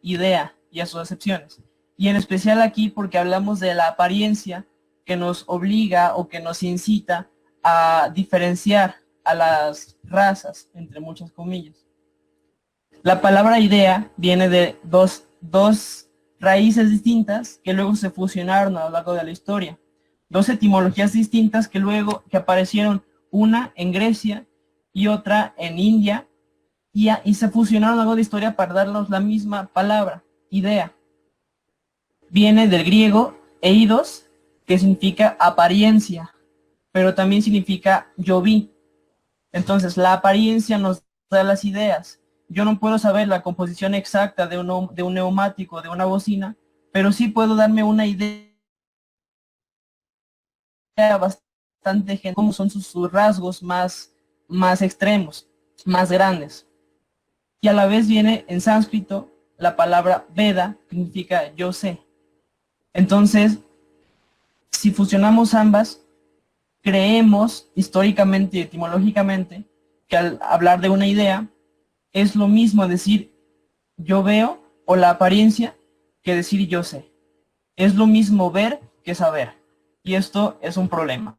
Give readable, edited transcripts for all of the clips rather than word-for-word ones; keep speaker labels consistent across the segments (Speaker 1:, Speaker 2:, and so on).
Speaker 1: idea y a sus acepciones. Y en especial aquí porque hablamos de la apariencia que nos obliga o que nos incita a diferenciar a las razas, entre muchas comillas. La palabra idea viene de dos raíces distintas que luego se fusionaron a lo largo de la historia. Dos etimologías distintas que luego aparecieron, una en Grecia y otra en India, y se fusionaron a lo largo de la historia para darnos la misma palabra, idea. Viene del griego eidos, que significa apariencia, pero también significa yo vi. Entonces la apariencia nos da las ideas. Yo no puedo saber la composición exacta de un neumático, de una bocina, pero sí puedo darme una idea bastante general, cómo son sus rasgos más extremos, más grandes. Y a la vez viene en sánscrito la palabra Veda, que significa yo sé. Entonces, si fusionamos ambas, creemos históricamente y etimológicamente que al hablar de una idea es lo mismo decir yo veo o la apariencia que decir yo sé. Es lo mismo ver que saber. Y esto es un problema.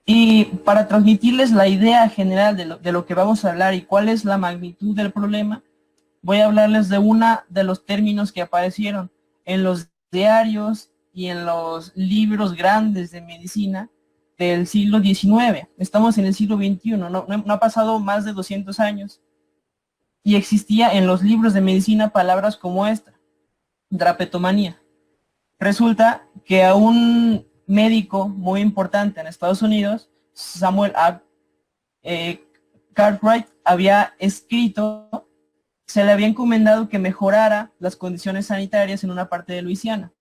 Speaker 1: Y para transmitirles la idea general de lo que vamos a hablar y cuál es la magnitud del problema, voy a hablarles de uno de los términos que aparecieron en los diarios y en los libros grandes de medicina del siglo XIX. Estamos en el siglo XXI, no ha pasado más de 200 años. Y existía en los libros de medicina palabras como esta, drapetomanía. Resulta que a un médico muy importante en Estados Unidos, Samuel A. Cartwright, había escrito, se le había encomendado que mejorara las condiciones sanitarias en una parte de Luisiana.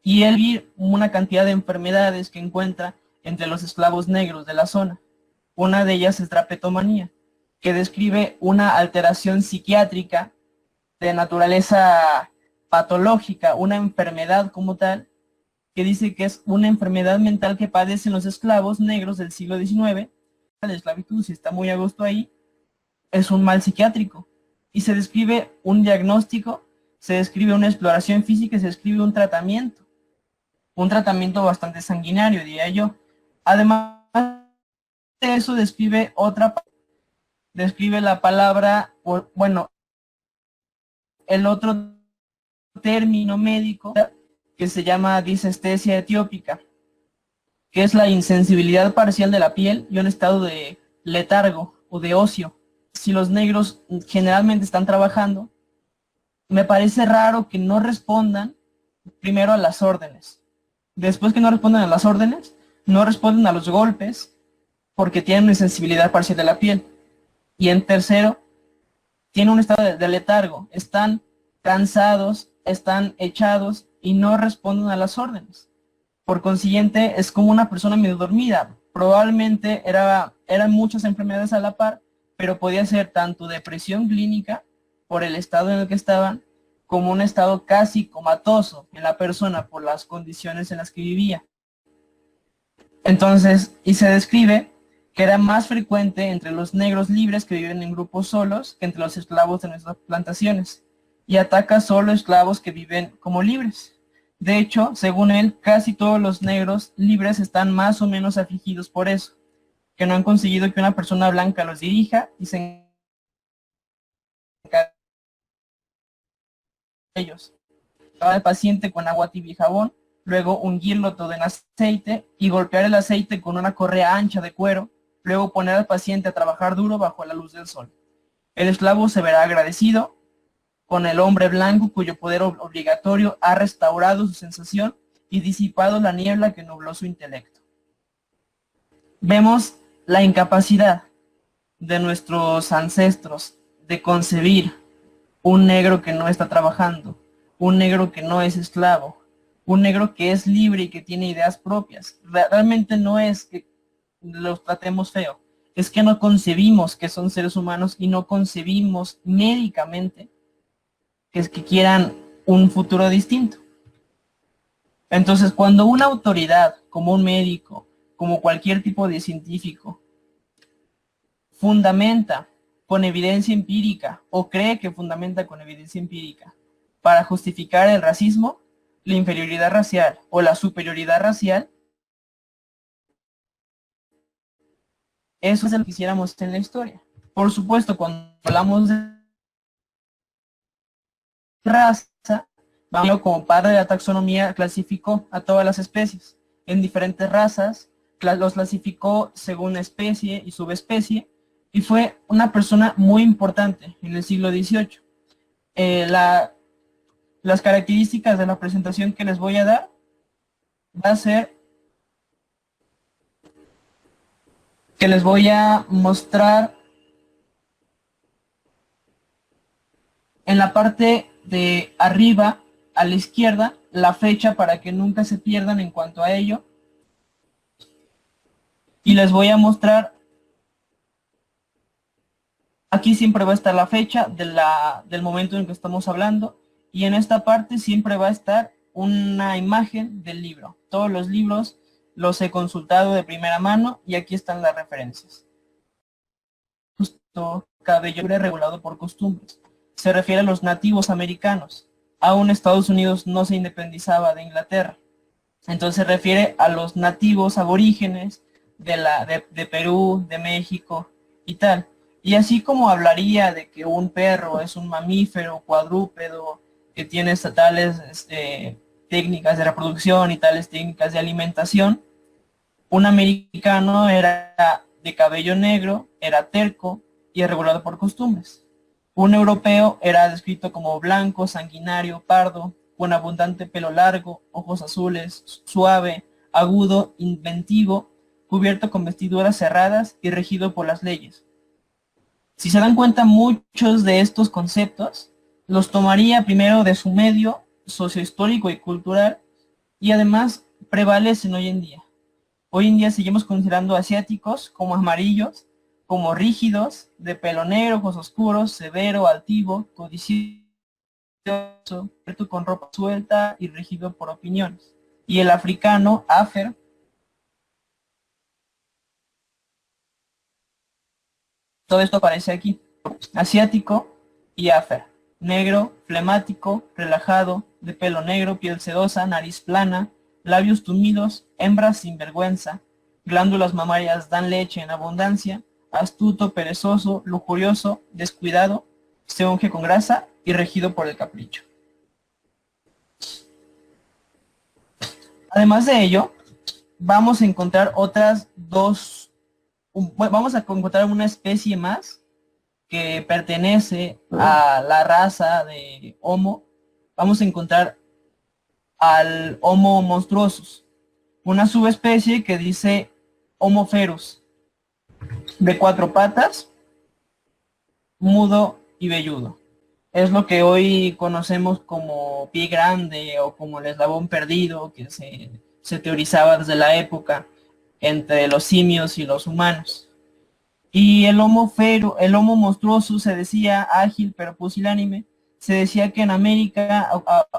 Speaker 1: Y él vio una cantidad de enfermedades que encuentra entre los esclavos negros de la zona. Una de ellas es drapetomanía, que describe una alteración psiquiátrica de naturaleza patológica, una enfermedad como tal, que dice que es una enfermedad mental que padecen los esclavos negros del siglo XIX. La esclavitud, si está muy a gusto ahí, es un mal psiquiátrico. Y se describe un diagnóstico, se describe una exploración física y se describe un tratamiento bastante sanguinario, diría yo. Además de eso, describe la palabra, bueno, el otro término médico que se llama disestesia etiópica, que es la insensibilidad parcial de la piel y un estado de letargo o de ocio. Si los negros generalmente están trabajando, me parece raro que no respondan primero a las órdenes. Después que no responden a las órdenes, no responden a los golpes porque tienen una insensibilidad parcial de la piel. Y en tercero, tienen un estado de letargo. Están cansados, están echados y no responden a las órdenes. Por consiguiente, es como una persona medio dormida. Probablemente eran muchas enfermedades a la par, pero podía ser tanto depresión clínica por el estado en el que estaban, como un estado casi comatoso en la persona por las condiciones en las que vivía. Entonces, y se describe que era más frecuente entre los negros libres que viven en grupos solos que entre los esclavos de nuestras plantaciones, y ataca solo esclavos que viven como libres. De hecho, según él, casi todos los negros libres están más o menos afligidos por eso, que no han conseguido que una persona blanca los dirija y se encargue de ellos. Lavar al paciente con agua tibia y jabón, luego ungirlo todo en aceite y golpear el aceite con una correa ancha de cuero, luego poner al paciente a trabajar duro bajo la luz del sol. El esclavo se verá agradecido con el hombre blanco cuyo poder obligatorio ha restaurado su sensación y disipado la niebla que nubló su intelecto. Vemos la incapacidad de nuestros ancestros de concebir un negro que no está trabajando, un negro que no es esclavo, un negro que es libre y que tiene ideas propias. Realmente no es que los tratemos feo, es que no concebimos que son seres humanos y no concebimos médicamente que quieran un futuro distinto. Entonces, cuando una autoridad, como un médico, como cualquier tipo de científico, fundamenta con evidencia empírica, o cree que fundamenta con evidencia empírica, para justificar el racismo, la inferioridad racial o la superioridad racial, eso es lo que quisiéramos en la historia. Por supuesto, cuando hablamos de raza, como padre de la taxonomía, clasificó a todas las especies en diferentes razas, los clasificó según especie y subespecie, y fue una persona muy importante en el siglo XVIII. Las características de la presentación que les voy a dar va a ser que les voy a mostrar en la parte de arriba a la izquierda la fecha para que nunca se pierdan en cuanto a ello, y les voy a mostrar, aquí siempre va a estar la fecha del momento en que estamos hablando, y en esta parte siempre va a estar una imagen del libro. Todos los libros los he consultado de primera mano y aquí están las referencias. Justo, cabello regulado por costumbres. Se refiere a los nativos americanos. Aún Estados Unidos no se independizaba de Inglaterra. Entonces se refiere a los nativos aborígenes de Perú, de México y tal. Y así como hablaría de que un perro es un mamífero cuadrúpedo que tiene tales técnicas de reproducción y tales técnicas de alimentación, un americano era de cabello negro, era terco y regulado por costumbres. Un europeo era descrito como blanco, sanguinario, pardo, con abundante pelo largo, ojos azules, suave, agudo, inventivo, cubierto con vestiduras cerradas y regido por las leyes. Si se dan cuenta, muchos de estos conceptos los tomaría primero de su medio sociohistórico y cultural, y además prevalecen hoy en día. Hoy en día seguimos considerando asiáticos como amarillos, como rígidos, de pelo negro, ojos oscuros, severo, altivo, codicioso, con ropa suelta y rígido por opiniones. Y el africano, afer, todo esto aparece aquí. Asiático y afer. Negro, flemático, relajado, de pelo negro, piel sedosa, nariz plana, labios tumidos, hembras sin vergüenza, glándulas mamarias dan leche en abundancia, astuto, perezoso, lujurioso, descuidado, se unge con grasa y regido por el capricho. Además de ello, vamos a encontrar vamos a encontrar una especie más que pertenece a la raza de Homo. Vamos a encontrar al Homo monstruosus, una subespecie que dice Homo ferus, de 4 patas, mudo y velludo. Es lo que hoy conocemos como pie grande o como el eslabón perdido, que se teorizaba desde la época entre los simios y los humanos. Y el Homo monstruoso se decía ágil pero pusilánime. Se decía que en América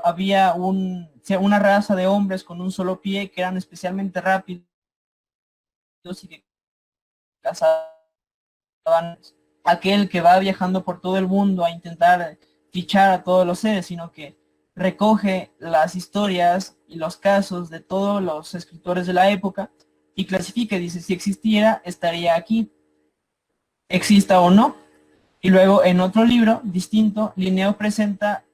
Speaker 1: había una raza de hombres con un solo pie que eran especialmente rápidos y que cazaban. Aquel que va viajando por todo el mundo a intentar fichar a todos los seres, sino que recoge las historias y los casos de todos los escritores de la época y clasifica y dice, si existiera, estaría aquí, exista o no. Y luego en otro libro distinto, Linneo presenta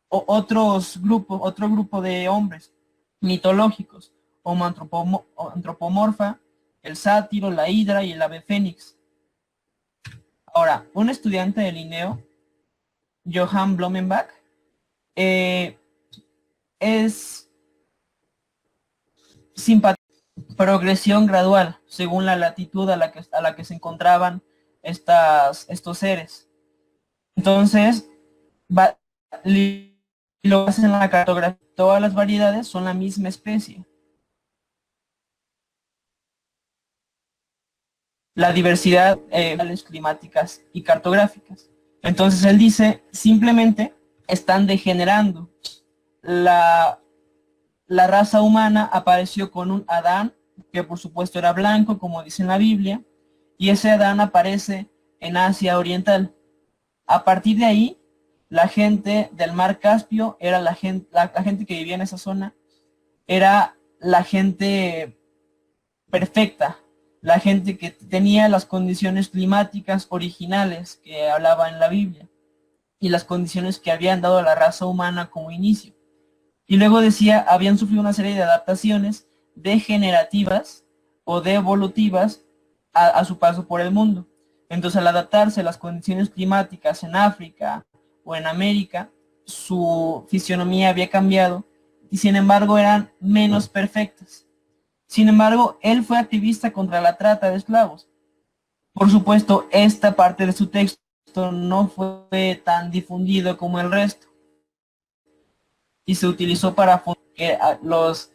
Speaker 1: otro grupo de hombres mitológicos, Homo antropomorfa, el sátiro, la hidra y el ave fénix. Ahora, un estudiante de Linneo, Johann Blumenbach, es progresión gradual según la latitud a la que se encontraban estos seres. Entonces, lo hacen en la cartografía. Todas las variedades son la misma especie. La diversidad climáticas y cartográficas. Entonces él dice, simplemente están degenerando. La raza humana apareció con un Adán, que por supuesto era blanco, como dice en la Biblia, y ese Adán aparece en Asia Oriental. A partir de ahí, la gente del mar Caspio era la gente que vivía en esa zona, era la gente perfecta, la gente que tenía las condiciones climáticas originales que hablaba en la Biblia y las condiciones que habían dado a la raza humana como inicio. Y luego decía, habían sufrido una serie de adaptaciones degenerativas o devolutivas a su paso por el mundo. Entonces, al adaptarse a las condiciones climáticas en África o en América, su fisionomía había cambiado y sin embargo eran menos perfectas. Sin embargo, él fue activista contra la trata de esclavos. Por supuesto, esta parte de su texto no fue tan difundido como el resto y se utilizó para que los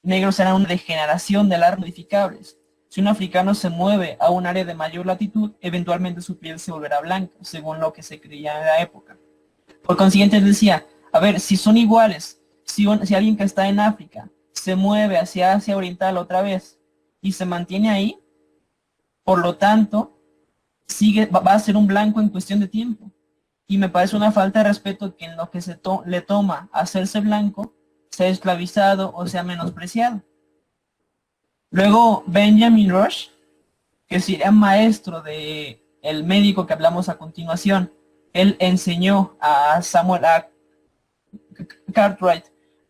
Speaker 1: negros eran una degeneración de las modificables. Si un africano se mueve a un área de mayor latitud, eventualmente su piel se volverá blanca, según lo que se creía en la época. Por consiguiente, él decía, a ver, si son iguales, si alguien que está en África se mueve hacia Asia Oriental otra vez y se mantiene ahí, por lo tanto, va a ser un blanco en cuestión de tiempo. Y me parece una falta de respeto que en lo que le toma hacerse blanco, sea esclavizado o sea menospreciado. Luego Benjamin Rush, que sería maestro de el médico que hablamos a continuación, él enseñó a Samuel Cartwright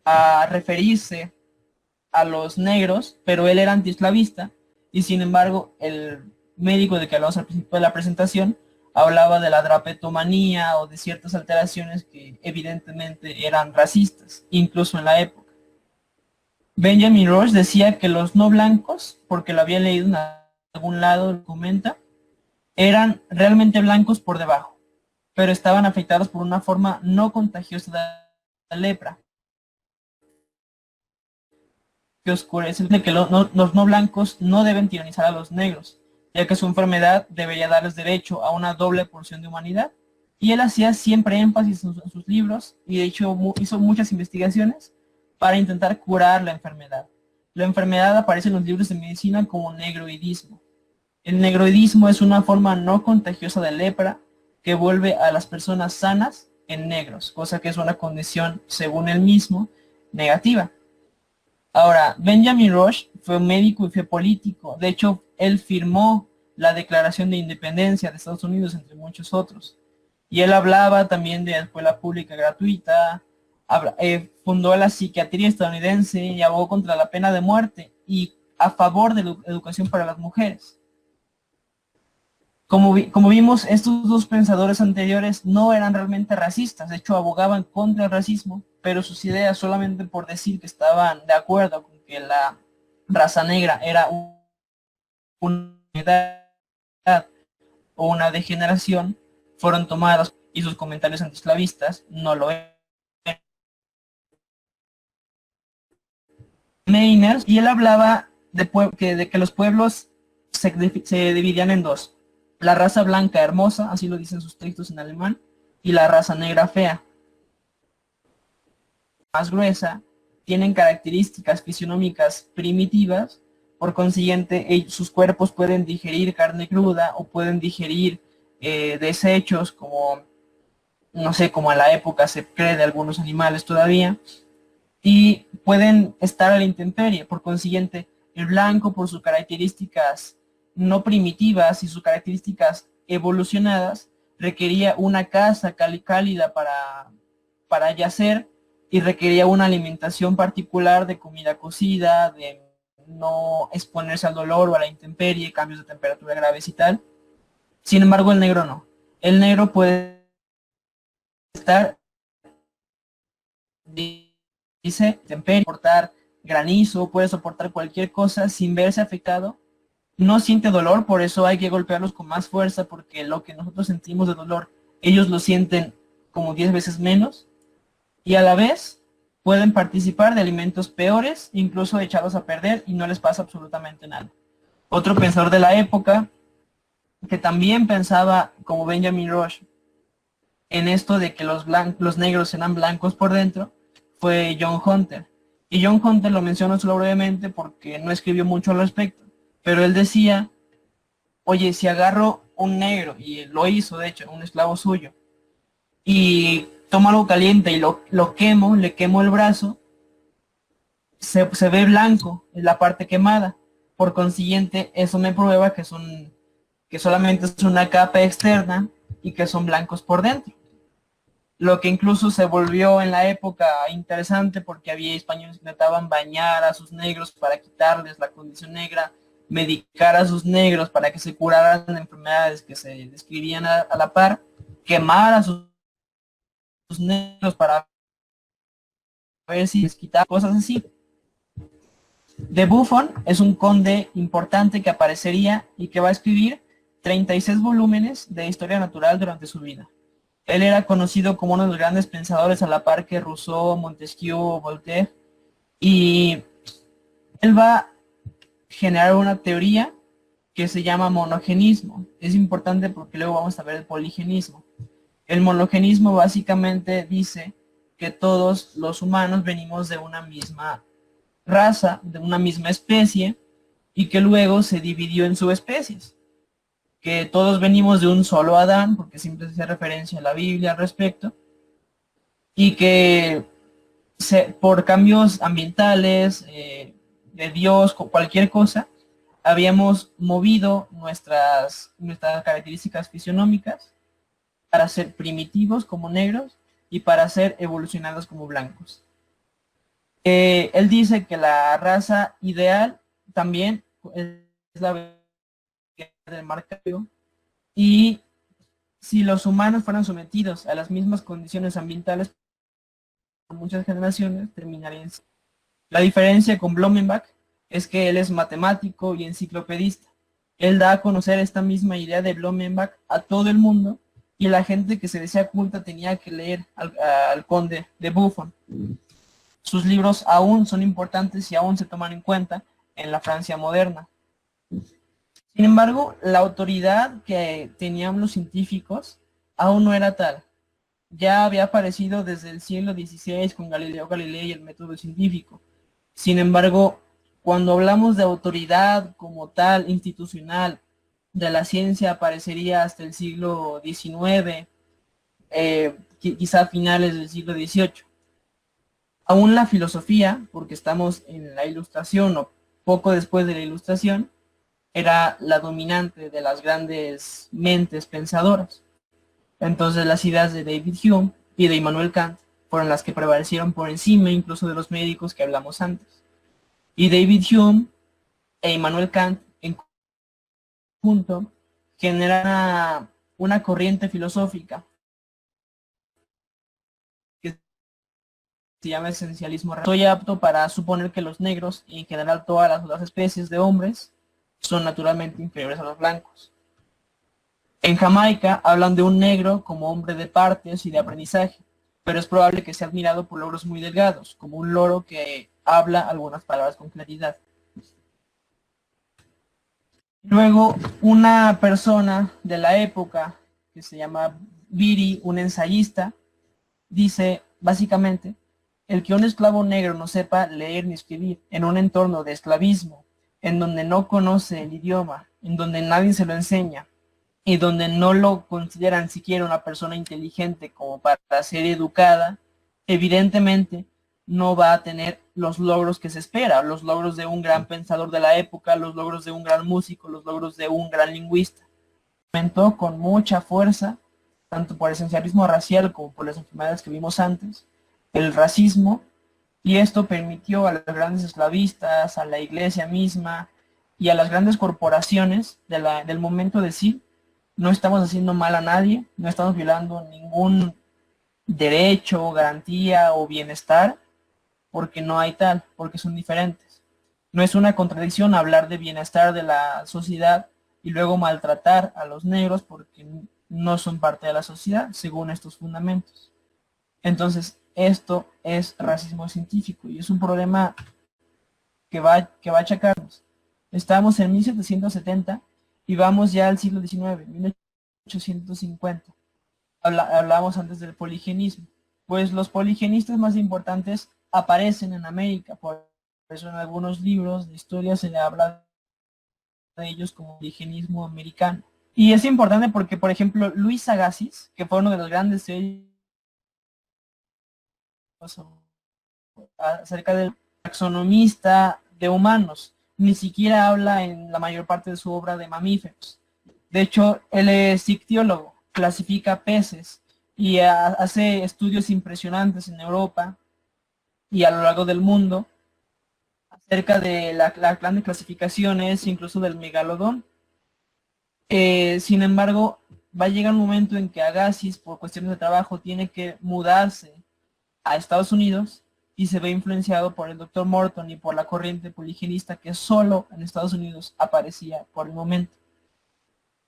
Speaker 1: a referirse a los negros, pero él era antiesclavista y sin embargo el médico de que hablamos al principio de la presentación hablaba de la drapetomanía o de ciertas alteraciones que evidentemente eran racistas, incluso en la época. Benjamin Rush decía que los no blancos, porque lo había leído en algún lado, lo comenta, eran realmente blancos por debajo, pero estaban afectados por una forma no contagiosa de la lepra, que oscurece de que los no blancos no deben tiranizar a los negros, ya que su enfermedad debería darles derecho a una doble porción de humanidad. Y él hacía siempre énfasis en sus libros y de hecho hizo muchas investigaciones para intentar curar la enfermedad. La enfermedad aparece en los libros de medicina como negroidismo. El negroidismo es una forma no contagiosa de lepra que vuelve a las personas sanas en negros, cosa que es una condición, según él mismo, negativa. Ahora, Benjamin Rush fue un médico y fue político. De hecho, él firmó la Declaración de Independencia de Estados Unidos, entre muchos otros. Y él hablaba también de la escuela pública gratuita, fundó la psiquiatría estadounidense y abogó contra la pena de muerte y a favor de la educación para las mujeres. Como vimos, estos dos pensadores anteriores no eran realmente racistas, de hecho abogaban contra el racismo, pero sus ideas, solamente por decir que estaban de acuerdo con que la raza negra era una unidad o una degeneración, fueron tomadas y sus comentarios antiesclavistas no lo eran. Meiners, y él hablaba de que los pueblos se dividían en dos: la raza blanca hermosa, así lo dicen sus textos en alemán, y la raza negra fea. Más gruesa, tienen características fisionómicas primitivas, por consiguiente sus cuerpos pueden digerir carne cruda o pueden digerir desechos como, no sé, como a la época se cree de algunos animales todavía, y pueden estar a la intemperie. Por consiguiente, el blanco, por sus características no primitivas y sus características evolucionadas, requería una casa cálida para yacer y requería una alimentación particular de comida cocida, de no exponerse al dolor o a la intemperie, cambios de temperatura graves y tal. Sin embargo, el negro no. El negro puede estar, dice, intemperie, soportar granizo, puede soportar cualquier cosa sin verse afectado. No siente dolor, por eso hay que golpearlos con más fuerza, porque lo que nosotros sentimos de dolor, ellos lo sienten como 10 veces menos, y a la vez pueden participar de alimentos peores, incluso echados a perder, y no les pasa absolutamente nada. Otro pensador de la época, que también pensaba como Benjamin Rush en esto de que los negros eran blancos por dentro, fue John Hunter. Y John Hunter lo menciono solo brevemente porque no escribió mucho al respecto. Pero él decía, oye, si agarro un negro, y lo hizo de hecho, un esclavo suyo, y tomo algo caliente y lo quemo, le quemo el brazo, se ve blanco en la parte quemada. Por consiguiente, eso me prueba que solamente es una capa externa y que son blancos por dentro. Lo que incluso se volvió en la época interesante porque había españoles que intentaban bañar a sus negros para quitarles la condición negra, medicar a sus negros para que se curaran de enfermedades que se describían a la par, quemar a sus negros para ver si les quitaba cosas así. De Buffon es un conde importante que aparecería y que va a escribir 36 volúmenes de historia natural durante su vida. Él era conocido como uno de los grandes pensadores a la par que Rousseau, Montesquieu, Voltaire, y él va a generar una teoría que se llama monogenismo. Es importante porque luego vamos a ver el poligenismo. El monogenismo básicamente dice que todos los humanos venimos de una misma raza, de una misma especie, y que luego se dividió en subespecies. Que todos venimos de un solo Adán, porque siempre se hace referencia a la Biblia al respecto, y que por cambios ambientales, de Dios, cualquier cosa, habíamos movido nuestras características fisionómicas para ser primitivos como negros y para ser evolucionados como blancos. Él dice que la raza ideal también es la del marcario, y si los humanos fueran sometidos a las mismas condiciones ambientales por muchas generaciones, terminarían. La diferencia con Blumenbach es que él es matemático y enciclopedista. Él da a conocer esta misma idea de Blumenbach a todo el mundo, y la gente que se decía culta tenía que leer al conde de Buffon. Sus libros aún son importantes y aún se toman en cuenta en la Francia moderna. Sin embargo, la autoridad que tenían los científicos aún no era tal. Ya había aparecido desde el siglo XVI con Galileo Galilei y el método científico. Sin embargo, cuando hablamos de autoridad como tal, institucional, de la ciencia, aparecería hasta el siglo XIX, quizá a finales del siglo XVIII. Aún la filosofía, porque estamos en la Ilustración o poco después de la Ilustración, era la dominante de las grandes mentes pensadoras. Entonces las ideas de David Hume y de Immanuel Kant fueron las que prevalecieron por encima incluso de los médicos que hablamos antes. Y David Hume e Immanuel Kant en conjunto generan una corriente filosófica que se llama esencialismo. Estoy apto para suponer que los negros y en general todas las otras especies de hombres son naturalmente inferiores a los blancos. En Jamaica hablan de un negro como hombre de partes y de aprendizaje, pero es probable que sea admirado por logros muy delgados, como un loro que habla algunas palabras con claridad. Luego, una persona de la época, que se llama Beatty, un ensayista, dice básicamente, el que un esclavo negro no sepa leer ni escribir en un entorno de esclavismo, en donde no conoce el idioma, en donde nadie se lo enseña, y donde no lo consideran siquiera una persona inteligente como para ser educada, evidentemente no va a tener los logros que se espera, los logros de un gran pensador de la época, los logros de un gran músico, los logros de un gran lingüista. Comentó con mucha fuerza, tanto por el esencialismo racial como por las enfermedades que vimos antes, el racismo, y esto permitió a los grandes esclavistas, a la iglesia misma y a las grandes corporaciones del momento decir, no estamos haciendo mal a nadie, no estamos violando ningún derecho, garantía o bienestar, porque no hay tal, porque son diferentes. No es una contradicción hablar de bienestar de la sociedad y luego maltratar a los negros porque no son parte de la sociedad, según estos fundamentos. Entonces, esto es racismo científico y es un problema que va a achacarnos. Estamos en 1770 y vamos ya al siglo XIX, 1850. Hablábamos antes del poligenismo. Pues los poligenistas más importantes aparecen en América, por eso en algunos libros de historia se le habla de ellos como indigenismo americano. Y es importante porque, por ejemplo, Luis Agassiz, que fue uno de los grandes teóricos acerca del taxonomista de humanos, ni siquiera habla en la mayor parte de su obra de mamíferos. De hecho, él es ictiólogo, clasifica peces y hace estudios impresionantes en Europa y a lo largo del mundo acerca de la plan de clasificaciones, incluso del megalodón. Sin embargo, va a llegar un momento en que Agassiz, por cuestiones de trabajo, tiene que mudarse a Estados Unidos y se ve influenciado por el Dr. Morton y por la corriente poligenista que solo en Estados Unidos aparecía por el momento.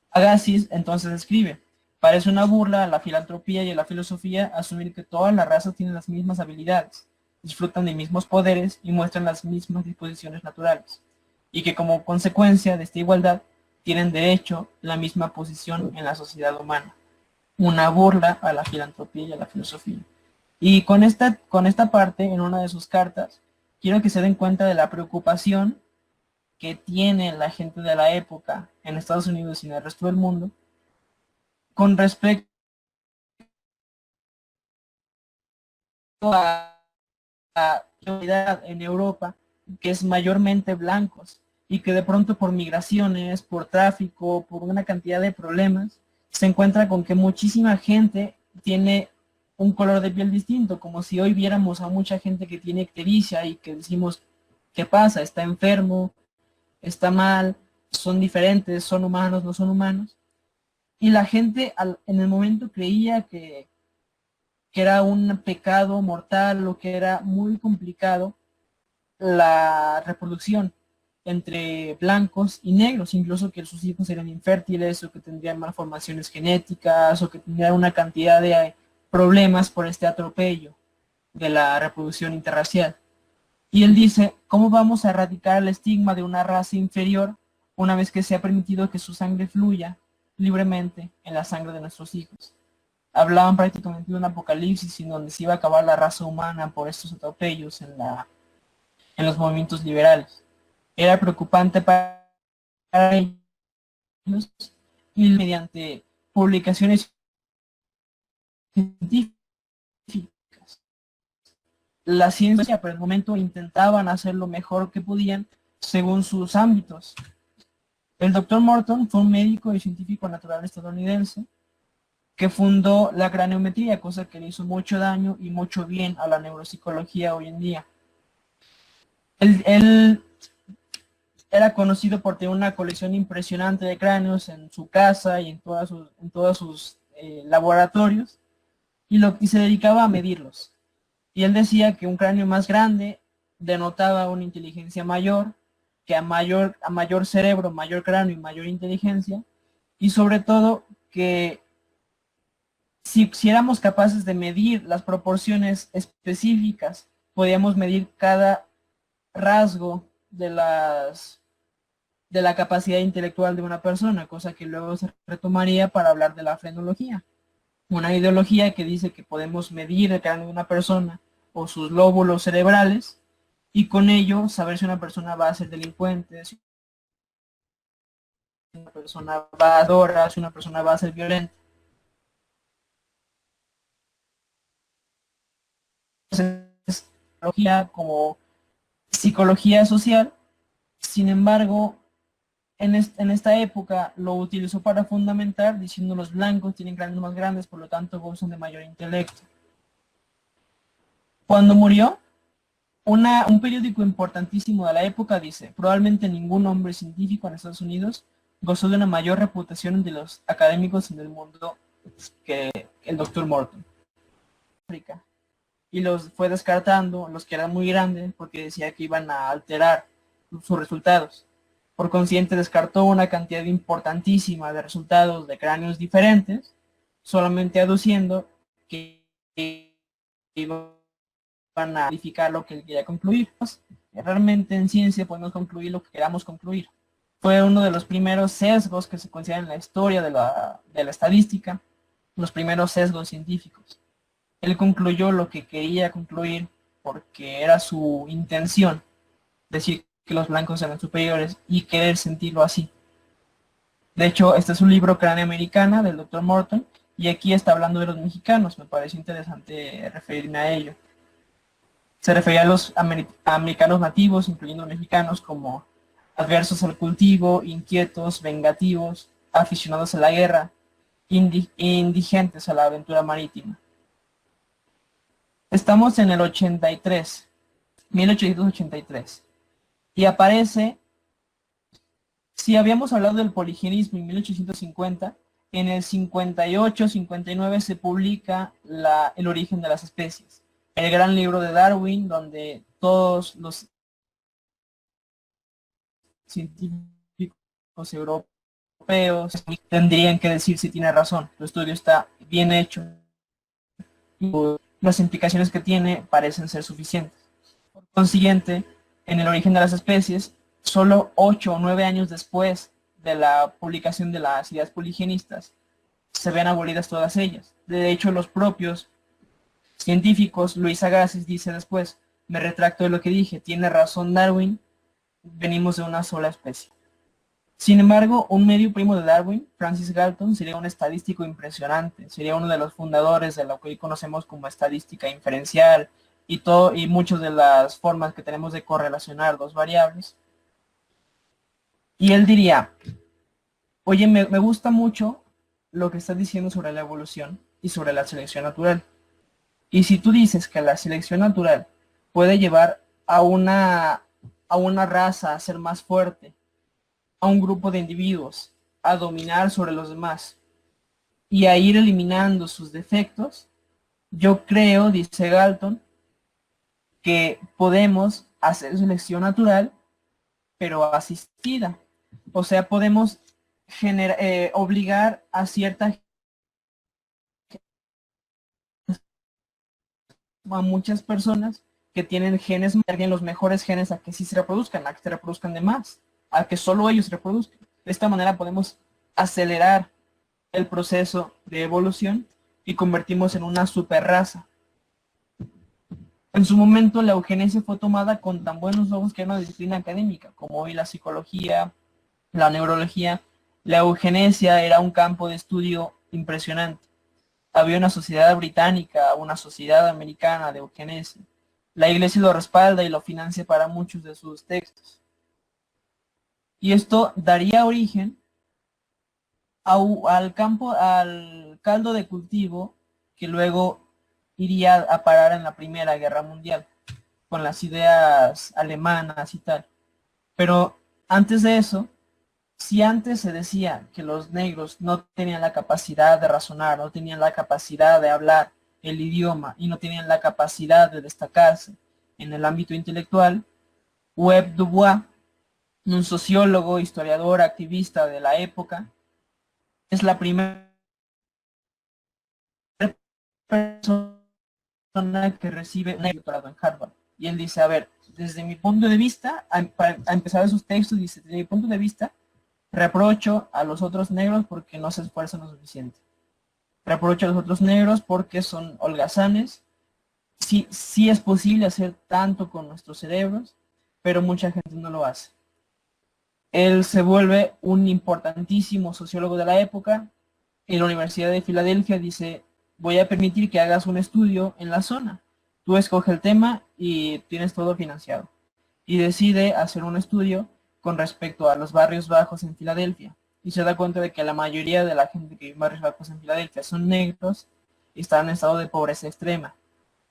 Speaker 1: Agassiz entonces escribe: parece una burla a la filantropía y a la filosofía asumir que todas las razas tienen las mismas habilidades, disfrutan de mismos poderes y muestran las mismas disposiciones naturales, y que como consecuencia de esta igualdad tienen derecho la misma posición en la sociedad humana. Una burla a la filantropía y a la filosofía. Y con esta parte, en una de sus cartas, quiero que se den cuenta de la preocupación que tiene la gente de la época en Estados Unidos y en el resto del mundo con respecto a la comunidad en Europa, que es mayormente blancos, y que de pronto por migraciones, por tráfico, por una cantidad de problemas, se encuentra con que muchísima gente tiene un color de piel distinto, como si hoy viéramos a mucha gente que tiene ictericia y que decimos, ¿qué pasa? ¿Está enfermo? ¿Está mal? ¿Son diferentes? ¿Son humanos? ¿No son humanos? Y la gente en el momento creía que era un pecado mortal o que era muy complicado la reproducción entre blancos y negros, incluso que sus hijos eran infértiles o que tendrían malformaciones genéticas o que tendrían una cantidad de problemas por este atropello de la reproducción interracial. Y él dice, ¿cómo vamos a erradicar el estigma de una raza inferior una vez que se ha permitido que su sangre fluya libremente en la sangre de nuestros hijos? Hablaban prácticamente de un apocalipsis en donde se iba a acabar la raza humana por estos atropellos en los movimientos liberales. Era preocupante para ellos y mediante publicaciones científicas, la ciencia por el momento intentaban hacer lo mejor que podían según sus ámbitos. El doctor Morton fue un médico y científico natural estadounidense que fundó la craniometría, cosa que le hizo mucho daño y mucho bien a la neuropsicología hoy en día. Él era conocido por tener una colección impresionante de cráneos en su casa y en todos sus laboratorios, y se dedicaba a medirlos. Y él decía que un cráneo más grande denotaba una inteligencia mayor, que a mayor cerebro, mayor cráneo y mayor inteligencia, y sobre todo que si éramos capaces de medir las proporciones específicas, podíamos medir cada rasgo de la capacidad intelectual de una persona, cosa que luego se retomaría para hablar de la frenología. Una ideología que dice que podemos medir el cráneo de una persona o sus lóbulos cerebrales y con ello saber si una persona va a ser delincuente, si una persona va a adorar, si una persona va a ser violenta. Entonces, como psicología social, sin embargo, en esta época lo utilizó para fundamentar diciendo los blancos tienen cráneos más grandes, por lo tanto gozan de mayor intelecto. Cuando murió, un periódico importantísimo de la época dice, probablemente ningún hombre científico en Estados Unidos gozó de una mayor reputación entre los académicos en el mundo que el Dr. Morton. Y los fue descartando, los que eran muy grandes, porque decía que iban a alterar sus resultados. Por consiguiente, descartó una cantidad importantísima de resultados de cráneos diferentes, solamente aduciendo que iban a verificar lo que él quería concluir. Realmente en ciencia podemos concluir lo que queramos concluir. Fue uno de los primeros sesgos que se consideran en la historia de la estadística, los primeros sesgos científicos. Él concluyó lo que quería concluir porque era su intención, decir que los blancos eran superiores y querer sentirlo así. De hecho, este es un libro Cráneo Americana del Dr. Morton, y aquí está hablando de los mexicanos. Me parece interesante referirme a ello. Se refería a los americanos nativos, incluyendo mexicanos, como adversos al cultivo, inquietos, vengativos, aficionados a la guerra, indigentes a la aventura marítima. Estamos en el 83, 1883, y aparece, si habíamos hablado del poligenismo en 1850, en el 58, 59 se publica El origen de las especies, el gran libro de Darwin, donde todos los científicos europeos tendrían que decir si tiene razón. El estudio está bien hecho y las implicaciones que tiene parecen ser suficientes. Por consiguiente, en el origen de las especies, solo 8 o 9 años después de la publicación de las ideas poligenistas, se ven abolidas todas ellas. De hecho, los propios científicos, Luis Agassiz dice después, me retracto de lo que dije, tiene razón Darwin, venimos de una sola especie. Sin embargo, un medio primo de Darwin, Francis Galton, sería un estadístico impresionante, sería uno de los fundadores de lo que hoy conocemos como estadística inferencial y muchas de las formas que tenemos de correlacionar dos variables. Y él diría, oye, me gusta mucho lo que estás diciendo sobre la evolución y sobre la selección natural. Y si tú dices que la selección natural puede llevar a una raza a ser más fuerte, a un grupo de individuos a dominar sobre los demás y a ir eliminando sus defectos, yo creo, dice Galton, que podemos hacer selección natural, pero asistida. O sea, podemos obligar a muchas personas que tienen genes, los mejores genes a que sí se reproduzcan, a que se reproduzcan de más, a que solo ellos se reproduzcan. De esta manera podemos acelerar el proceso de evolución y convertirnos en una super raza. En su momento la eugenesia fue tomada con tan buenos ojos que era una disciplina académica, como hoy la psicología, la neurología. La eugenesia era un campo de estudio impresionante. Había una sociedad británica, una sociedad americana de eugenesia. La iglesia lo respalda y lo financia para muchos de sus textos. Y esto daría origen al caldo de cultivo que luego iría a parar en la Primera Guerra Mundial, con las ideas alemanas y tal. Pero antes de eso, si antes se decía que los negros no tenían la capacidad de razonar, no tenían la capacidad de hablar el idioma y no tenían la capacidad de destacarse en el ámbito intelectual, Webb Dubois, un sociólogo, historiador, activista de la época, es la primera persona que recibe un doctorado en Harvard. Y él dice, a ver, desde mi punto de vista, a empezar sus textos, dice, desde mi punto de vista, reprocho a los otros negros porque no se esfuerzan lo suficiente. Reprocho a los otros negros porque son holgazanes. Sí, sí es posible hacer tanto con nuestros cerebros, pero mucha gente no lo hace. Él se vuelve un importantísimo sociólogo de la época. En la Universidad de Filadelfia dice, voy a permitir que hagas un estudio en la zona. Tú escoge el tema y tienes todo financiado. Y decide hacer un estudio con respecto a los barrios bajos en Filadelfia. Y se da cuenta de que la mayoría de la gente que vive en barrios bajos en Filadelfia son negros y están en estado de pobreza extrema.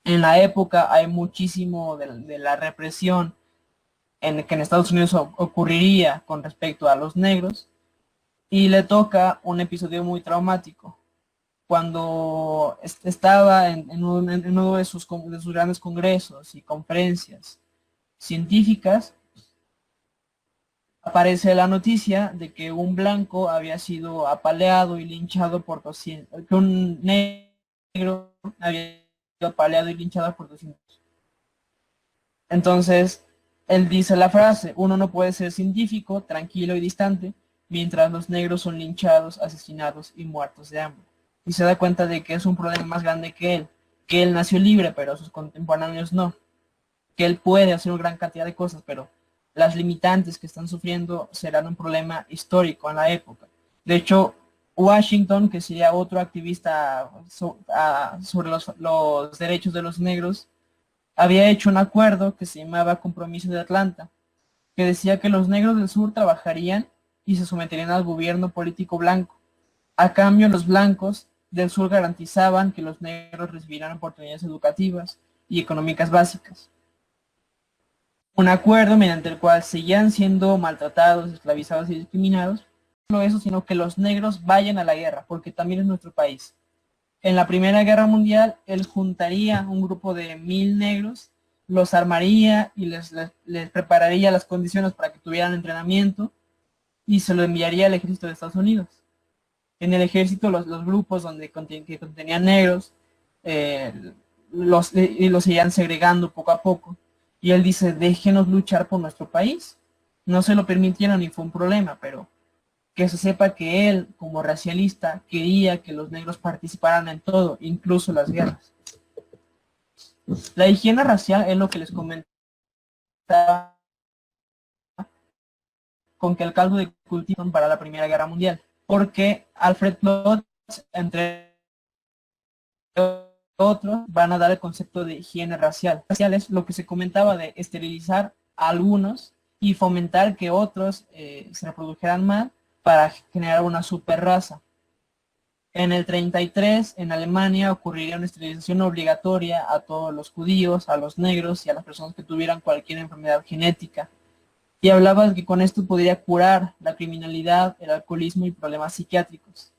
Speaker 1: En la época hay muchísimo de la represión que en Estados Unidos ocurriría con respecto a los negros, y le toca un episodio muy traumático. Cuando estaba en uno de sus grandes congresos y conferencias científicas, aparece la noticia de que un blanco había sido apaleado y linchado por 200, que un negro había sido apaleado y linchado por 200. Entonces, él dice la frase, uno no puede ser científico, tranquilo y distante, mientras los negros son linchados, asesinados y muertos de hambre. Y se da cuenta de que es un problema más grande que él nació libre, pero sus contemporáneos no, que él puede hacer una gran cantidad de cosas, pero las limitantes que están sufriendo serán un problema histórico en la época. De hecho, Washington, que sería otro activista sobre los derechos de los negros, había hecho un acuerdo que se llamaba Compromiso de Atlanta, que decía que los negros del sur trabajarían y se someterían al gobierno político blanco. A cambio, los blancos del sur garantizaban que los negros recibieran oportunidades educativas y económicas básicas. Un acuerdo mediante el cual seguían siendo maltratados, esclavizados y discriminados. No solo eso, sino que los negros vayan a la guerra, porque también es nuestro país. En la Primera Guerra Mundial, él juntaría un grupo de 1000 negros, los armaría y les prepararía las condiciones para que tuvieran entrenamiento y se lo enviaría al ejército de Estados Unidos. En el ejército, los grupos que contenían negros eh, los seguían segregando poco a poco. Y él dice, déjenos luchar por nuestro país. No se lo permitieron y fue un problema, pero que se sepa que él, como racialista, quería que los negros participaran en todo, incluso las guerras. La higiene racial es lo que les comentaba con que el caldo de cultivo para la Primera Guerra Mundial, porque Alfred Plot, entre otros, van a dar el concepto de higiene racial. Racial es lo que se comentaba de esterilizar a algunos y fomentar que otros se reprodujeran mal para generar una super raza. En el 33, en Alemania, ocurriría una esterilización obligatoria a todos los judíos, a los negros y a las personas que tuvieran cualquier enfermedad genética. Y hablaba de que con esto podría curar la criminalidad, el alcoholismo y problemas psiquiátricos.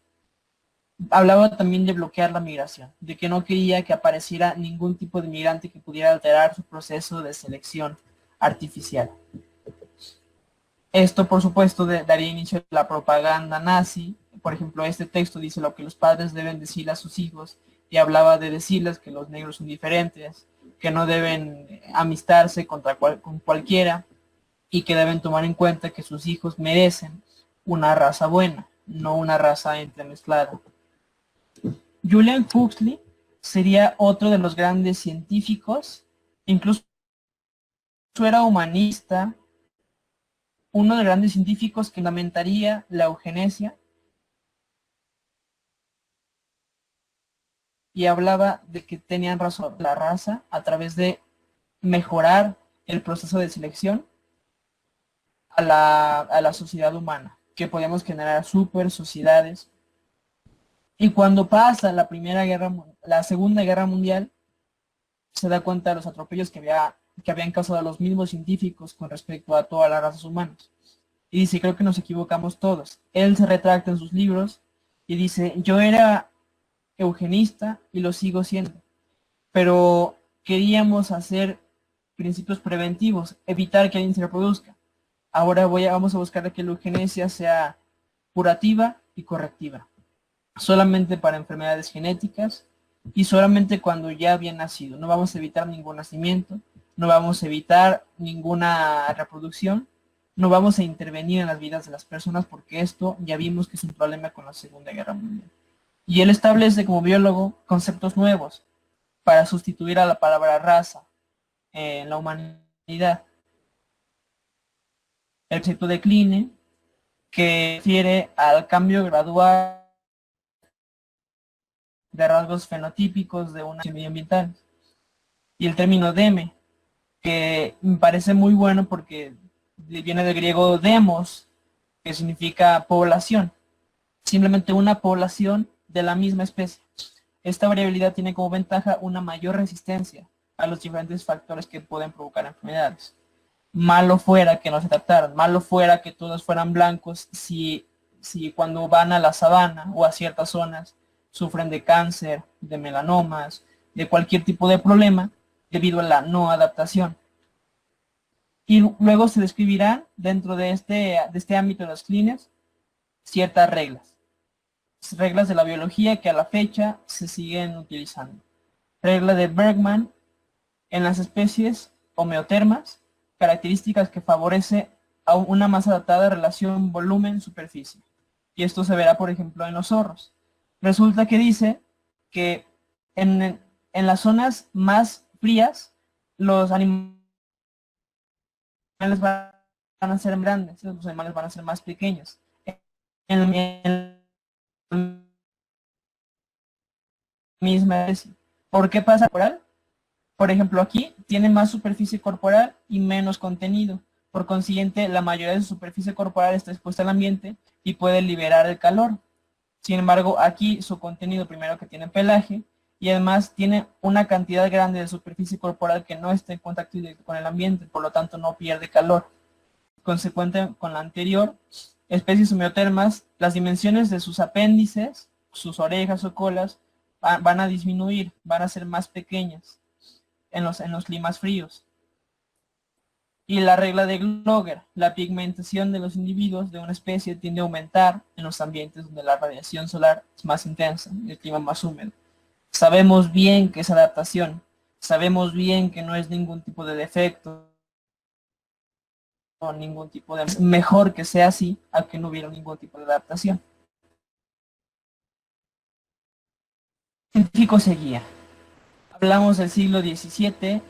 Speaker 1: Hablaba también de bloquear la migración, de que no quería que apareciera ningún tipo de migrante que pudiera alterar su proceso de selección artificial. Esto, por supuesto, daría inicio a la propaganda nazi. Por ejemplo, este texto dice lo que los padres deben decirle a sus hijos y hablaba de decirles que los negros son diferentes, que no deben amistarse con cualquiera y que deben tomar en cuenta que sus hijos merecen una raza buena, no una raza entremezclada. Julian Huxley sería otro de los grandes científicos, incluso era humanista, uno de los grandes científicos que fundamentaría la eugenesia y hablaba de que tenían razón la raza a través de mejorar el proceso de selección a la sociedad humana, que podemos generar super sociedades. Y cuando pasa la Segunda Guerra Mundial, se da cuenta de los atropellos que habían causado los mismos científicos con respecto a todas las razas humanas. Y dice, creo que nos equivocamos todos. Él se retracta en sus libros y dice, yo era eugenista y lo sigo siendo, pero queríamos hacer principios preventivos, evitar que alguien se reproduzca. Ahora vamos a buscar que la eugenesia sea curativa y correctiva, solamente para enfermedades genéticas y solamente cuando ya había nacido. No vamos a evitar ningún nacimiento, no vamos a evitar ninguna reproducción, no vamos a intervenir en las vidas de las personas porque esto ya vimos que es un problema con la Segunda Guerra Mundial. Y él establece como biólogo conceptos nuevos para sustituir a la palabra raza en la humanidad. El concepto de Kline, que refiere al cambio gradual de rasgos fenotípicos de una medioambiental. Y el término deme, que me parece muy bueno porque viene del griego demos, que significa población. Simplemente una población de la misma especie. Esta variabilidad tiene como ventaja una mayor resistencia a los diferentes factores que pueden provocar enfermedades. Malo fuera que no se trataran, malo fuera que todos fueran blancos si cuando van a la sabana o a ciertas zonas sufren de cáncer, de melanomas, de cualquier tipo de problema debido a la no adaptación. Y luego se describirán dentro de este ámbito de las clínicas ciertas reglas de la biología que a la fecha se siguen utilizando. Regla de Bergman en las especies homeotermas, características que favorece a una más adaptada relación volumen-superficie. Y esto se verá, por ejemplo, en los zorros. Resulta que dice que en las zonas más frías, los animales van a ser grandes, los animales van a ser más pequeños. en la misma especie. ¿Por qué pasa corporal? Por ejemplo, aquí tiene más superficie corporal y menos contenido. Por consiguiente, la mayoría de su superficie corporal está expuesta al ambiente y puede liberar el calor. Sin embargo, aquí su contenido, primero que tiene pelaje, y además tiene una cantidad grande de superficie corporal que no está en contacto directo con el ambiente, por lo tanto no pierde calor. Consecuente con la anterior, especies homeotermas, las dimensiones de sus apéndices, sus orejas o colas, van a disminuir, van a ser más pequeñas en los climas fríos. Y la regla de Glogger, la pigmentación de los individuos de una especie tiende a aumentar en los ambientes donde la radiación solar es más intensa y el clima más húmedo. Sabemos bien que es adaptación, sabemos bien que no es ningún tipo de defecto, o ningún tipo de... Mejor que sea así a que no hubiera ningún tipo de adaptación. El científico seguía. Hablamos del siglo XVII,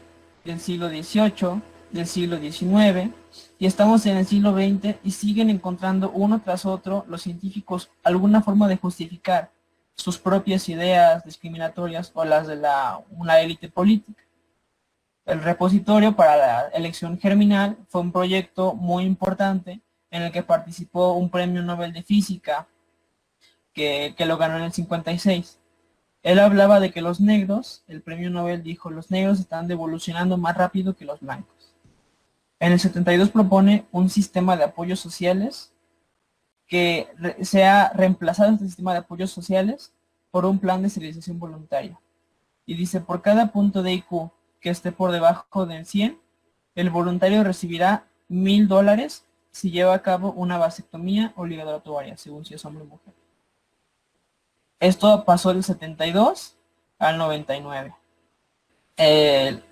Speaker 1: del siglo XVIII, del siglo XIX, y estamos en el siglo XX y siguen encontrando uno tras otro los científicos alguna forma de justificar sus propias ideas discriminatorias o las de una élite política. El repositorio para la elección germinal fue un proyecto muy importante en el que participó un premio Nobel de Física que lo ganó en el 56. Él hablaba de que los negros, el premio Nobel dijo, los negros están evolucionando más rápido que los blancos. En el 72 propone un sistema de apoyos sociales que sea reemplazado este sistema de apoyos sociales por un plan de esterilización voluntaria. Y dice, por cada punto de IQ que esté por debajo del 100, el voluntario recibirá $1000 si lleva a cabo una vasectomía obligatoria, según si es hombre o mujer. Esto pasó del 72 al 99. Él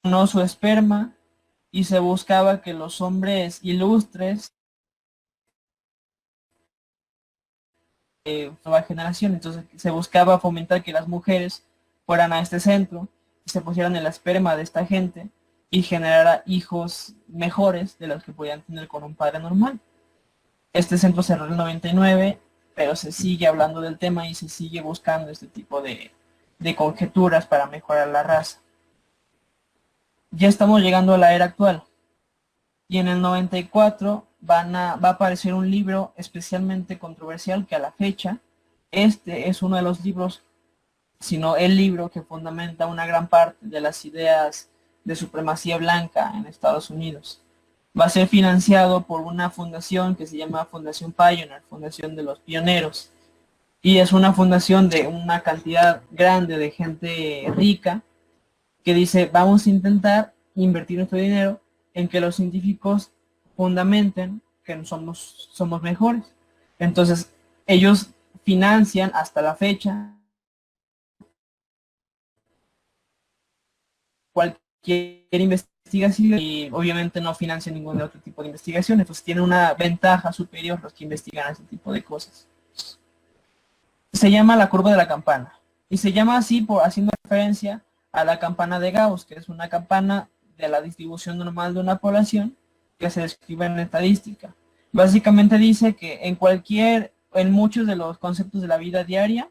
Speaker 1: donó su esperma y se buscaba que los hombres ilustres nueva generación, entonces se buscaba fomentar que las mujeres fueran a este centro y se pusieran el esperma de esta gente y generara hijos mejores de los que podían tener con un padre normal. Este centro cerró en el 99, pero se sigue hablando del tema y se sigue buscando este tipo de conjeturas para mejorar la raza. Ya estamos llegando a la era actual y en el 94 va a aparecer un libro especialmente controversial que a la fecha, este es uno de los libros, sino el libro que fundamenta una gran parte de las ideas de supremacía blanca en Estados Unidos. Va a ser financiado por una fundación que se llama Fundación Pioneer, Fundación de los Pioneros, y es una fundación de una cantidad grande de gente rica que dice, vamos a intentar invertir nuestro dinero en que los científicos fundamenten que somos mejores. Entonces, ellos financian hasta la fecha cualquier investigación y obviamente no financian ningún otro tipo de investigación, entonces tienen una ventaja superior los que investigan ese tipo de cosas. Se llama la curva de la campana y se llama así por haciendo referencia a la campana de Gauss, que es una campana de la distribución normal de una población que se describe en estadística. Básicamente dice que en muchos de los conceptos de la vida diaria,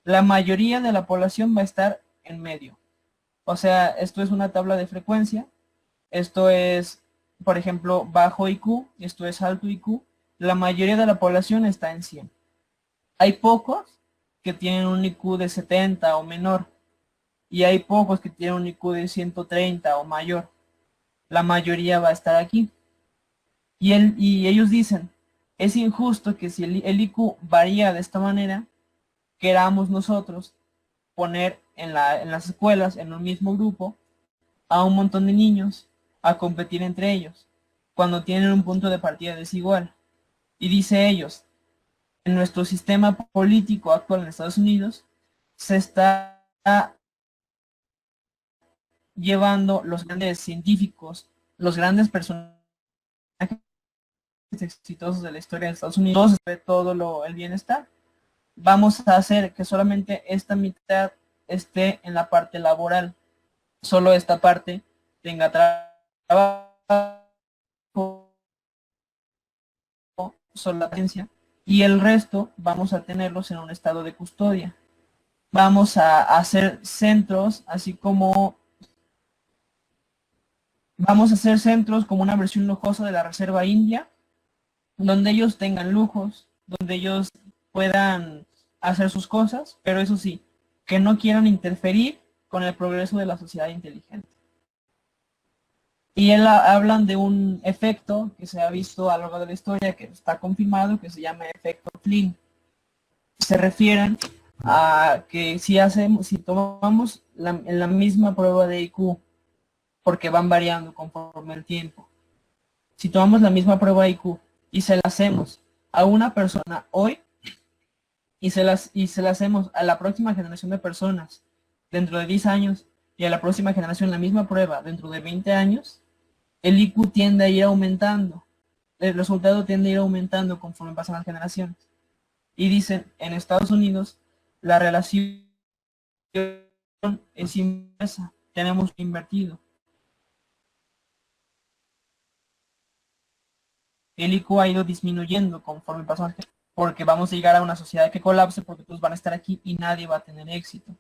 Speaker 1: la mayoría de la población va a estar en medio. O sea, esto es una tabla de frecuencia, esto es, por ejemplo, bajo IQ, esto es alto IQ, la mayoría de la población está en 100. Hay pocos que tienen un IQ de 70 o menor, y hay pocos que tienen un IQ de 130 o mayor. La mayoría va a estar aquí. Y ellos dicen, es injusto que si el IQ varía de esta manera, queramos nosotros poner en las escuelas, en un mismo grupo, a un montón de niños a competir entre ellos, cuando tienen un punto de partida desigual. Y dice ellos, en nuestro sistema político actual en Estados Unidos, se está llevando los grandes científicos, los grandes personajes exitosos de la historia de Estados Unidos, todo el bienestar. Vamos a hacer que solamente esta mitad esté en la parte laboral, solo esta parte tenga trabajo latencia, y el resto vamos a tenerlos en un estado de custodia. Vamos a hacer centros, así como vamos a hacer centros como una versión lujosa de la Reserva India, donde ellos tengan lujos, donde ellos puedan hacer sus cosas, pero eso sí, que no quieran interferir con el progreso de la sociedad inteligente. Y hablan de un efecto que se ha visto a lo largo de la historia, que está confirmado, que se llama efecto Flynn. Se refieren a que si tomamos la misma prueba de IQ, porque van variando conforme el tiempo, si tomamos la misma prueba de IQ y se la hacemos a una persona hoy y se la hacemos a la próxima generación de personas dentro de 10 años y a la próxima generación la misma prueba dentro de 20 años, el IQ tiende a ir aumentando, el resultado tiende a ir aumentando conforme pasan las generaciones. Y dicen, en Estados Unidos, la relación es inversa, tenemos invertido. El IQ ha ido disminuyendo conforme pasan las generaciones, porque vamos a llegar a una sociedad que colapse, porque todos van a estar aquí y nadie va a tener éxito.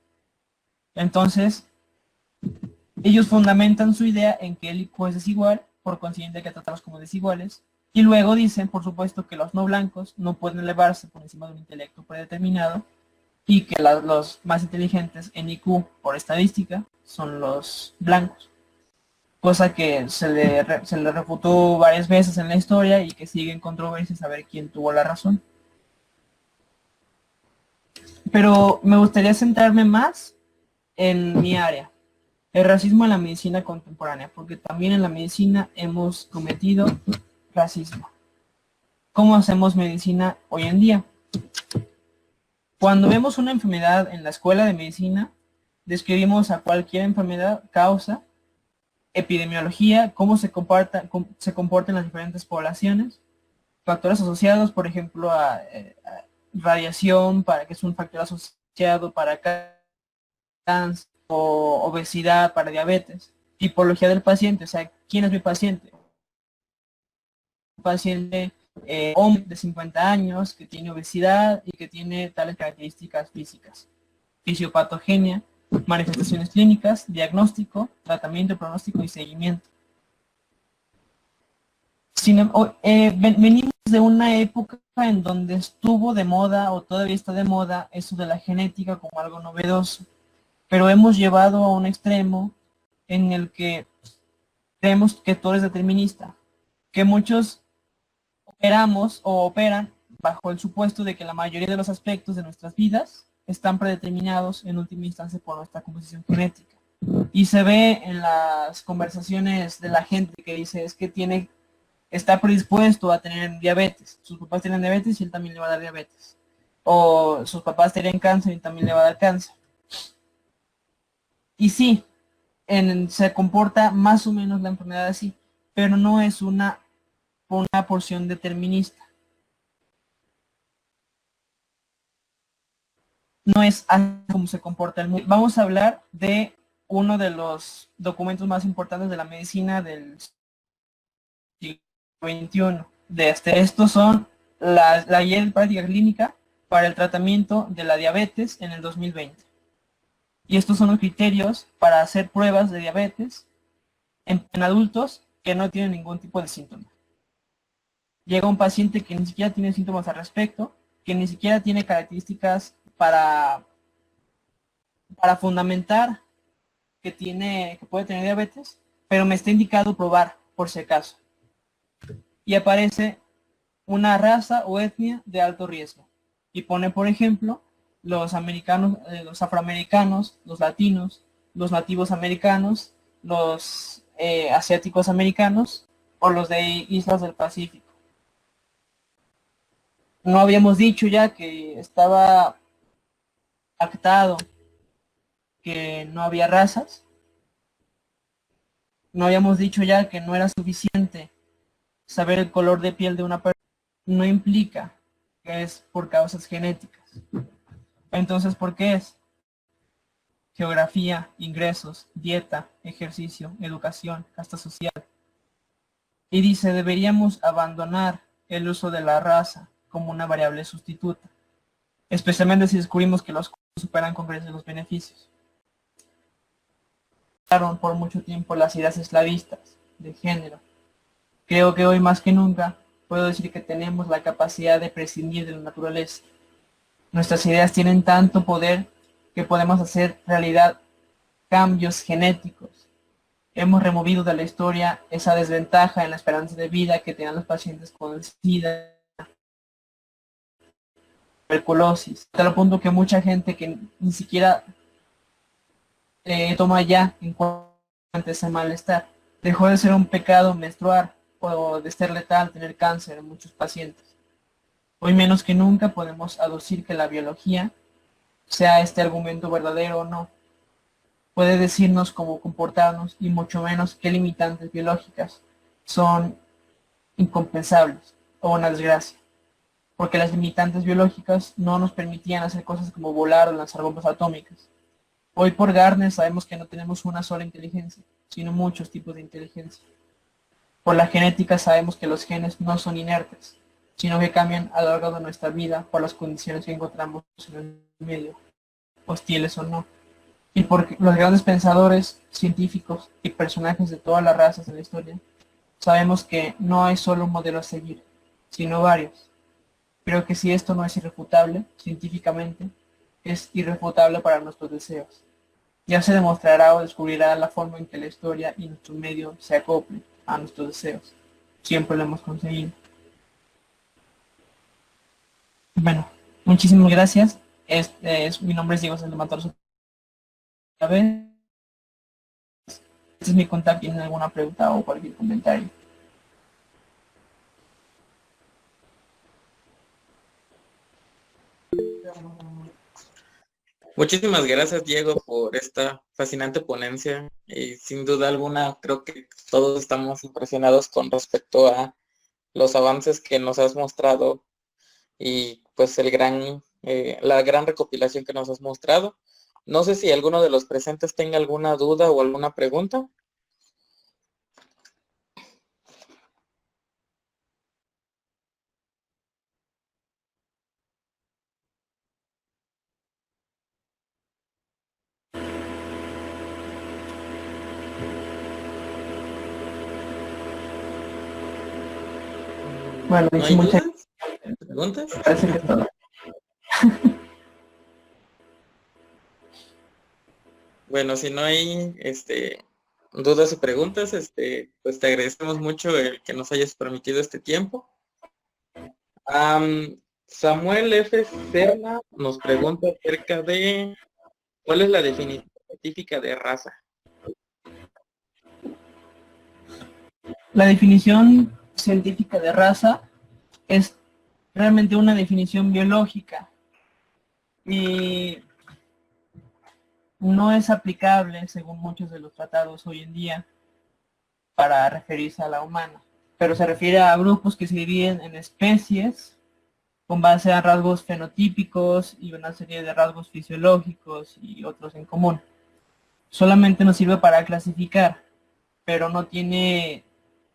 Speaker 1: Entonces, ellos fundamentan su idea en que el IQ es desigual, por consiguiente hay que tratarlos como desiguales, y luego dicen, por supuesto, que los no blancos no pueden elevarse por encima de un intelecto predeterminado, y que los más inteligentes en IQ, por estadística, son los blancos. Cosa que se le refutó varias veces en la historia y que sigue en controversia saber quién tuvo la razón. Pero me gustaría centrarme más en mi área, el racismo en la medicina contemporánea, porque también en la medicina hemos cometido racismo. ¿Cómo hacemos medicina hoy en día? Cuando vemos una enfermedad en la escuela de medicina, describimos a cualquier enfermedad, causa, epidemiología, cómo se comportan las diferentes poblaciones, factores asociados, por ejemplo, a radiación, que es un factor asociado para cáncer, o obesidad, para diabetes, tipología del paciente, o sea, ¿quién es mi paciente? Un paciente hombre de 50 años que tiene obesidad y que tiene tales características físicas. Fisiopatogenia, manifestaciones clínicas, diagnóstico, tratamiento, pronóstico y seguimiento. Venimos de una época en donde estuvo de moda, o todavía está de moda, eso de la genética como algo novedoso, pero hemos llevado a un extremo en el que creemos que todo es determinista, que muchos operamos o operan bajo el supuesto de que la mayoría de los aspectos de nuestras vidas están predeterminados en última instancia por nuestra composición genética. Y se ve en las conversaciones de la gente que dice es que está predispuesto a tener diabetes. Sus papás tienen diabetes y él también le va a dar diabetes. O sus papás tienen cáncer y también le va a dar cáncer. Y sí, se comporta más o menos la enfermedad así, pero no es una porción determinista. No es así como se comporta el mundo. Vamos a hablar de uno de los documentos más importantes de la medicina del siglo XXI. Estos son la guía de práctica clínica para el tratamiento de la diabetes en el 2020. Y estos son los criterios para hacer pruebas de diabetes en adultos que no tienen ningún tipo de síntoma. Llega un paciente que ni siquiera tiene síntomas al respecto, que ni siquiera tiene características para fundamentar que puede tener diabetes, pero me está indicado probar por si acaso. Y aparece una raza o etnia de alto riesgo. Y pone, por ejemplo, los americanos, los afroamericanos, los latinos, los nativos americanos, los asiáticos americanos o los de islas del Pacífico. No habíamos dicho ya que estaba pactado que no había razas. No habíamos dicho ya que no era suficiente saber el color de piel de una persona. No implica que es por causas genéticas. Entonces, ¿por qué es? Geografía, ingresos, dieta, ejercicio, educación, casta social. Y dice, deberíamos abandonar el uso de la raza como una variable sustituta, especialmente si descubrimos que los costos superan con creces los beneficios. Por mucho tiempo las ideas esclavistas de género. Creo que hoy más que nunca puedo decir que tenemos la capacidad de prescindir de la naturaleza. Nuestras ideas tienen tanto poder que podemos hacer realidad cambios genéticos. Hemos removido de la historia esa desventaja en la esperanza de vida que tenían los pacientes con SIDA, tuberculosis, hasta el punto que mucha gente que ni siquiera toma ya en cuenta ese malestar. Dejó de ser un pecado menstruar o de ser letal tener cáncer en muchos pacientes. Hoy menos que nunca podemos aducir que la biología, sea este argumento verdadero o no, puede decirnos cómo comportarnos y mucho menos qué limitantes biológicas son incompensables o una desgracia, porque las limitantes biológicas no nos permitían hacer cosas como volar o lanzar bombas atómicas. Hoy por Gardner sabemos que no tenemos una sola inteligencia, sino muchos tipos de inteligencia. Por la genética sabemos que los genes no son inertes, sino que cambian a lo largo de nuestra vida por las condiciones que encontramos en el medio, hostiles o no. Y por los grandes pensadores, científicos y personajes de todas las razas de la historia, sabemos que no hay solo un modelo a seguir, sino varios. Creo que si esto no es irrefutable, científicamente, es irrefutable para nuestros deseos. Ya se demostrará o descubrirá la forma en que la historia y nuestro medio se acoplen a nuestros deseos. Siempre lo hemos conseguido. Bueno, muchísimas gracias. Mi nombre es Diego Sánchez Mataros. Este es mi contacto. ¿Tienen alguna pregunta o cualquier comentario?
Speaker 2: Muchísimas gracias, Diego, por esta fascinante ponencia. Y sin duda alguna, creo que todos estamos impresionados con respecto a los avances que nos has mostrado y pues la gran recopilación que nos has mostrado. No sé si alguno de los presentes tenga alguna duda o alguna pregunta.
Speaker 1: Bueno,
Speaker 2: ¿No hay dudas? ¿Preguntas?
Speaker 1: Parece que todo.
Speaker 2: Bueno, si no hay dudas o preguntas, pues te agradecemos mucho el que nos hayas permitido este tiempo. Samuel F. Serna nos pregunta acerca de cuál es la definición científica de raza.
Speaker 1: La definición científica de raza es realmente una definición biológica y no es aplicable, según muchos de los tratados hoy en día, para referirse a la humana, pero se refiere a grupos que se dividen en especies con base a rasgos fenotípicos y una serie de rasgos fisiológicos y otros en común. Solamente nos sirve para clasificar, pero no tiene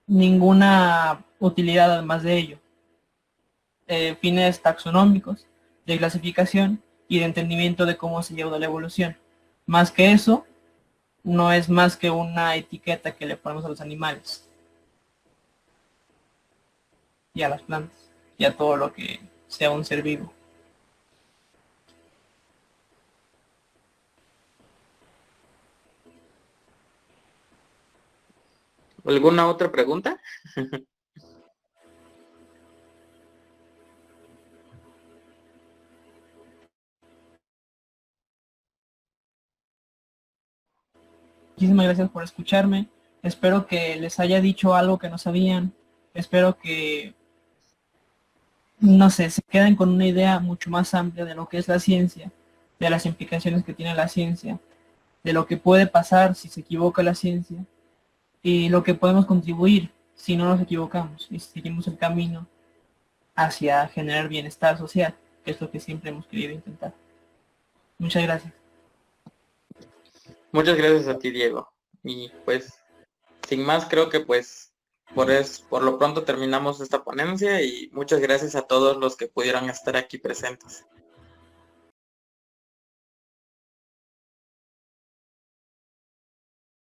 Speaker 1: ninguna utilidad además de ello. Fines taxonómicos, de clasificación y de entendimiento de cómo se lleva la evolución. Más que eso, no es más que una etiqueta que le ponemos a los animales y a las plantas y a todo lo que sea un ser vivo.
Speaker 2: ¿Alguna otra pregunta?
Speaker 1: Muchísimas gracias por escucharme. Espero que les haya dicho algo que no sabían. Espero que, no sé, se queden con una idea mucho más amplia de lo que es la ciencia, de las implicaciones que tiene la ciencia, de lo que puede pasar si se equivoca la ciencia y lo que podemos contribuir si no nos equivocamos y si seguimos el camino hacia generar bienestar social, que es lo que siempre hemos querido intentar. Muchas gracias.
Speaker 2: Muchas gracias a ti, Diego. Y pues, sin más, creo que pues por lo pronto terminamos esta ponencia y muchas gracias a todos los que pudieron estar aquí presentes.